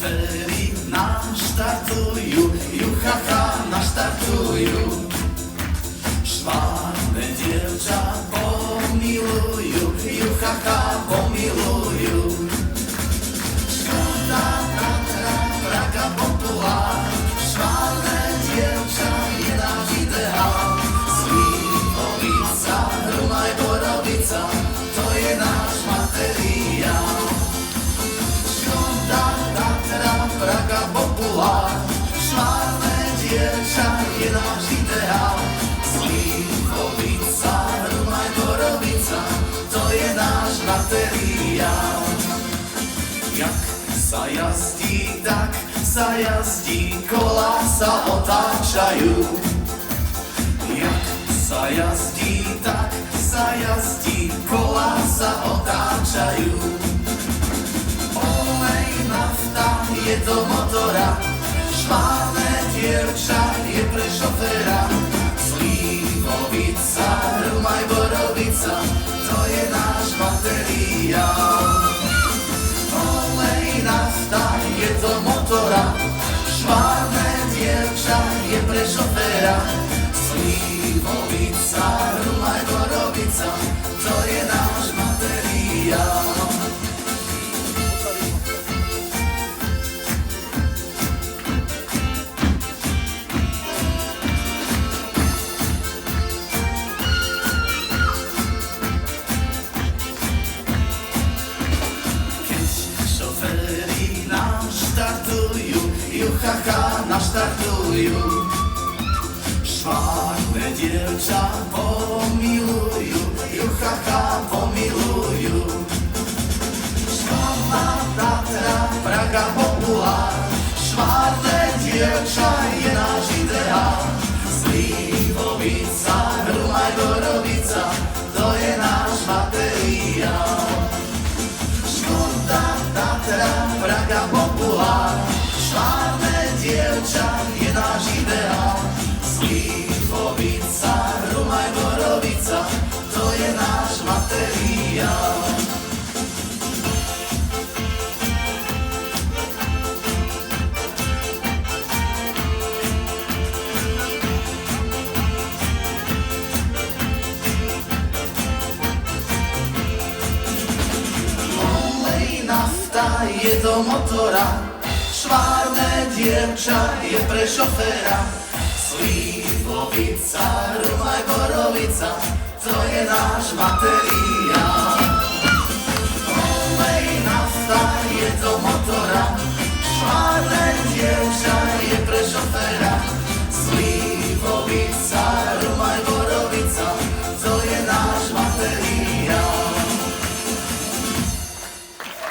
Šoféry naštartujú, juchacha naštartujú. Švárne dievča pomilujú, juchacha pomilujú. Škoda, Tatra, Praga, Populár, švárne dievča je náš ideál. Slivovica, Hrumaj, Borovica, to je náš materiál. Škoda, Tatra, Praga, Populár, švárne dievča je náš ideál. Slivovica, Hrumaj, Borovica, to je náš materiál. Jak sa jazdí, tak sa jazdí, kola sa otáčajú. Jak sa jazdí, tak sa jazdí, kola sa otáčajú. Olej, nafta, je to motora, švárne dievča je pre šoféra. Slivovica, Hrumaj, Borovica, to je náš materiál. Olej, nafta, je to motora, švárne dievča je pre šoféra. Slivovica, Hrumaj, Borovica, to je náš materiál. Juchacha naštartujú, švárne dievča pomilujú, juchacha pomilujú. Švárna Tatra, Praga, Populár, švárne dievča je náš ideál. Slivovica, Hrumaj, Borovica, to je náš materiál. Škoda, Tatra, Praga, Populár, švárne dievča je náš ideál. Slivovica, Hrumaj, Borovica, to je náš materiál. Olej, nafta, je to motora, švárne dievča je pre šoféra. Slivovica, Hrumaj, Borovica, to je náš materiál. Olej, nafta, je to motora,